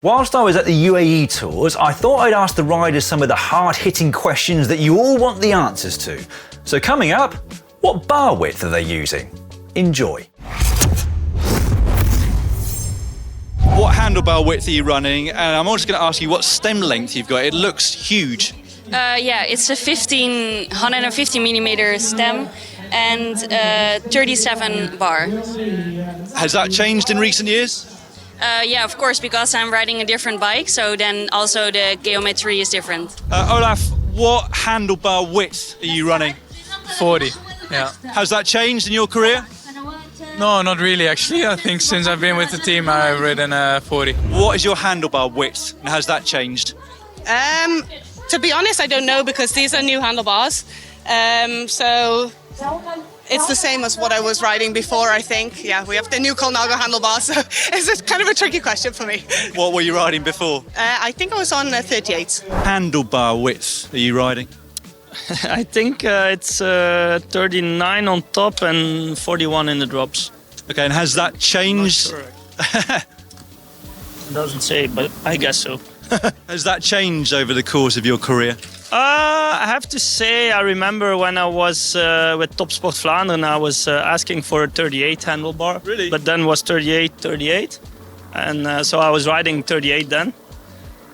Whilst I was at the UAE Tours, I thought I'd ask the riders some of the hard-hitting questions that you all want the answers to. So coming up, what bar width are they using? Enjoy. What handlebar width are you running? And I'm also going to ask you what stem length you've got. It looks huge. Yeah, it's a 150 millimeter stem and 37 bar. Has that changed in recent years? Yeah, of course, because I'm riding a different bike, so then also the geometry is different. Olaf, what handlebar width are you running? 40, yeah. Has that changed in your career? No, not really, actually. I think since I've been with the team, I've ridden 40. What is your handlebar width, and has that changed? To be honest, I don't know because these are new handlebars. So it's the same as what I was riding before, I think. Yeah, we have the new Colnago handlebars, so it's kind of a tricky question for me. What were you riding before? I think I was on 38. Handlebar width are you riding? I think it's 39 on top and 41 in the drops. Okay, and has that changed? Doesn't say, but I guess so. Has that changed over the course of your career? I have to say, I remember when I was with Top Sport Vlaanderen, I was asking for a 38 handlebar. Really? But then was 38. And so I was riding 38 then.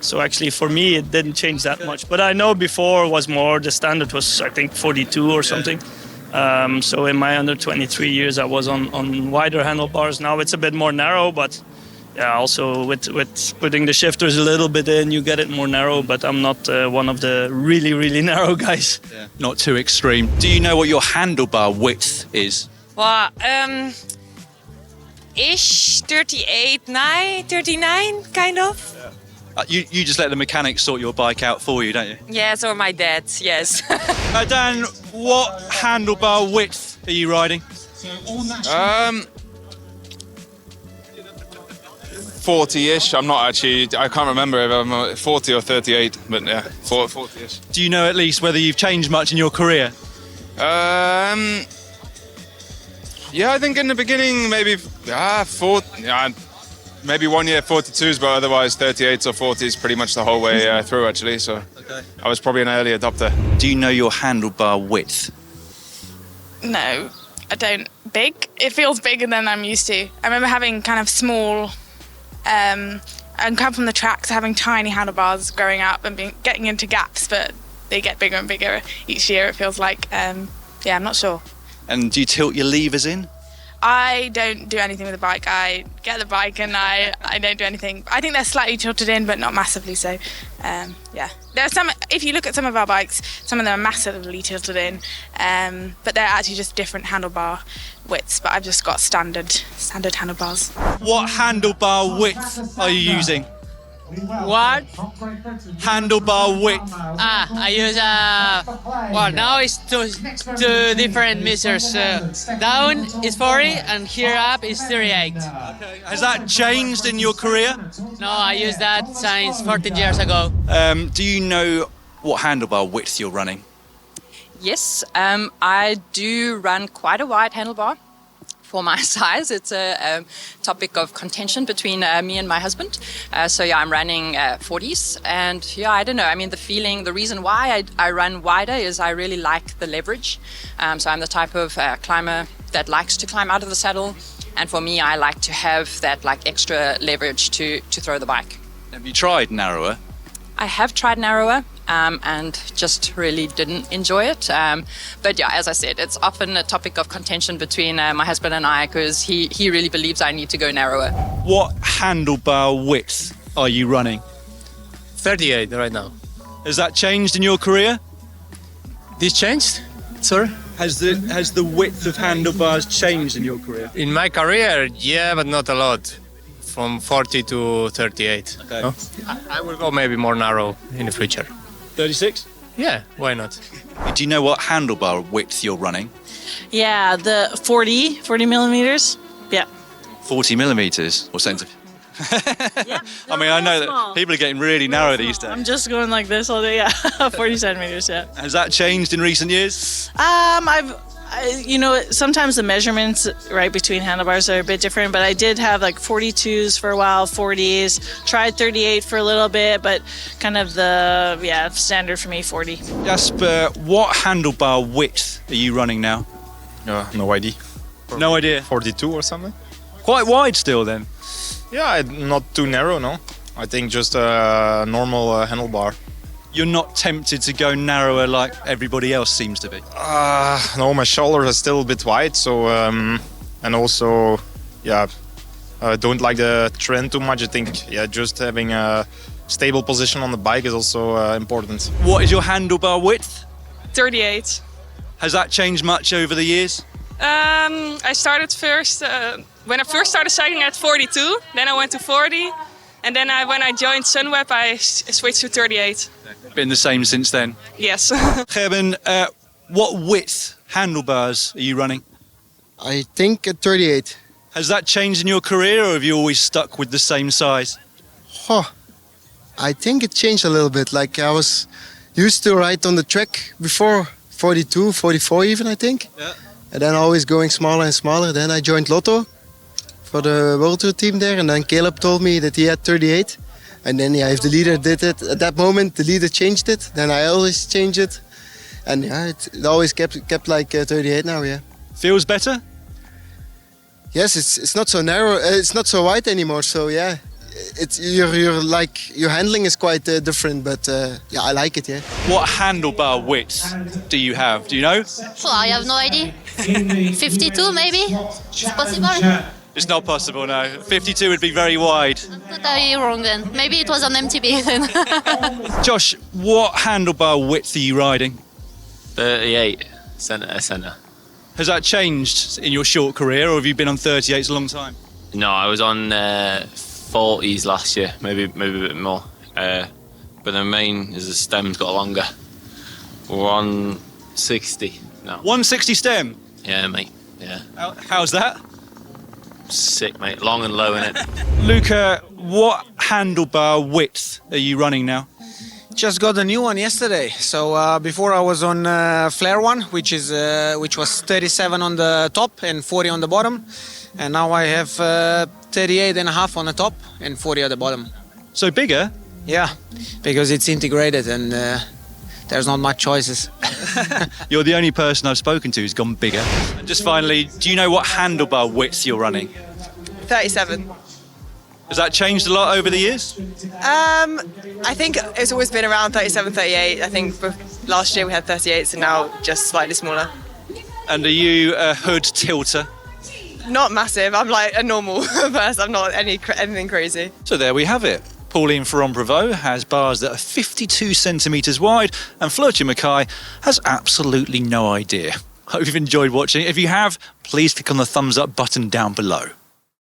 So actually for me, it didn't change that much. But I know before was more, the standard was, I think, 42 or something. So in my under 23 years, I was on wider handlebars. Now it's a bit more narrow, but yeah, also with putting the shifters a little bit in, you get it more narrow, but I'm not one of the really narrow guys. Yeah. Not too extreme. Do you know what your handlebar width is? Well, ish 39, kind of. You just let the mechanics sort your bike out for you, don't you? Yes, or my dad, yes. Dan, what handlebar width are you riding? 40-ish. I'm not actually, I can't remember if I'm 40 or 38, but yeah, 40-ish. Do you know at least whether you've changed much in your career? Yeah, I think in the beginning maybe 40, maybe 1 year 42s, but otherwise 38s or 40s pretty much the whole way through actually. So okay. I was probably an early adopter. Do you know your handlebar width? No, I don't. Big? It feels bigger than I'm used to. I remember having kind of small, and come from the tracks, having tiny handlebars growing up and getting into gaps, but they get bigger and bigger each year, it feels like. Yeah, I'm not sure. And do you tilt your levers in? I don't do anything with the bike. I get the bike and I don't do anything. I think they're slightly tilted in, but not massively so. Yeah. There are some, if you look at some of our bikes, some of them are massively tilted in, but they're actually just different handlebar widths, but I've just got standard handlebars. What handlebar width are you using? What? Handlebar width. I use well, now it's two different measures. Down is 40 and here up is 38. Okay. Has that changed in your career? No, I use that since 14 years ago. Do you know what handlebar width you're running? Yes, I do run quite a wide handlebar. For my size, it's a topic of contention between me and my husband. So yeah, I'm running 40s, and yeah, I don't know. I mean, the reason why I run wider is I really like the leverage. So I'm the type of climber that likes to climb out of the saddle, and for me, I like to have that like extra leverage to throw the bike. Have you tried narrower? I have tried narrower. And just really didn't enjoy it. But yeah, as I said, it's often a topic of contention between my husband and I because he really believes I need to go narrower. What handlebar width are you running? 38 right now. Has that changed in your career? This changed? Sorry? Has the width of handlebars changed in your career? In my career, yeah, but not a lot. From 40 to 38. Okay. No? I will go maybe more narrow in the future. 36? Yeah, why not? Do you know what handlebar width you're running? Yeah, the 40 millimeters. Yeah. 40 millimeters or centimeters? Yeah, I mean, I know small. that people are getting really narrow these days. I'm just going like this all day. Yeah, 40 centimeters. Yeah. Has that changed in recent years? I've Sometimes the measurements right between handlebars are a bit different, but I did have like 42s for a while, 40s, tried 38 for a little bit, but kind of the, standard for me, 40. Jasper, what handlebar width are you running now? No idea. No idea. 42 or something. Quite wide still then. Yeah, not too narrow, no. I think just a normal handlebar. You're not tempted to go narrower like everybody else seems to be? No, my shoulders are still a bit wide, so and also, I don't like the trend too much. I think, just having a stable position on the bike is also important. What is your handlebar width? 38. Has that changed much over the years? I started first, when I first started cycling at 42, then I went to 40, and then when I joined Sunweb, I switched to 38. Been the same since then? Yes. Gerben, what width handlebars are you running? I think at 38. Has that changed in your career, or have you always stuck with the same size? I think it changed a little bit. Like I was used to ride on the track before, 42, 44 even, I think. Yeah. And then always going smaller and smaller. Then I joined Lotto for the World Tour team there. And then Caleb told me that he had 38. And then, if the leader did it, at that moment, the leader changed it. Then I always changed it. And it always kept like 38 now, Feels better? Yes, it's not so narrow, it's not so wide anymore. So it's your handling is quite different, but I like it. What handlebar width do you have? Do you know? I have no idea. 52 maybe? It's possible? It's not possible, no. 52 would be very wide. Totally wrong then. Maybe it was on MTB then. Josh, what handlebar width are you riding? 38, centre. Has that changed in your short career, or have you been on 38s a long time? No, I was on 40s last year, maybe a bit more. But the main is the stem's got longer. We're on 60 now. 160 stem? Yeah, mate, yeah. How's that? Sick, mate. Long and low, innit? Luca, what handlebar width are you running now? Just got a new one yesterday. So before I was on Flare one, which was 37 on the top and 40 on the bottom, and now I have 38 and a half on the top and 40 at the bottom. So bigger? Yeah, because it's integrated and there's not much choices. You're the only person I've spoken to who's gone bigger. And just finally, do you know what handlebar width you're running? 37. Has that changed a lot over the years? I think it's always been around 37, 38. I think last year we had 38s and now just slightly smaller. And are you a hood tilter? Not massive. I'm like a normal person. I'm not anything crazy. So there we have it. Pauline Ferrand-Prévot has bars that are 52 centimetres wide, and Floortje Mackay has absolutely no idea. Hope you've enjoyed watching. If you have, please click on the thumbs up button down below.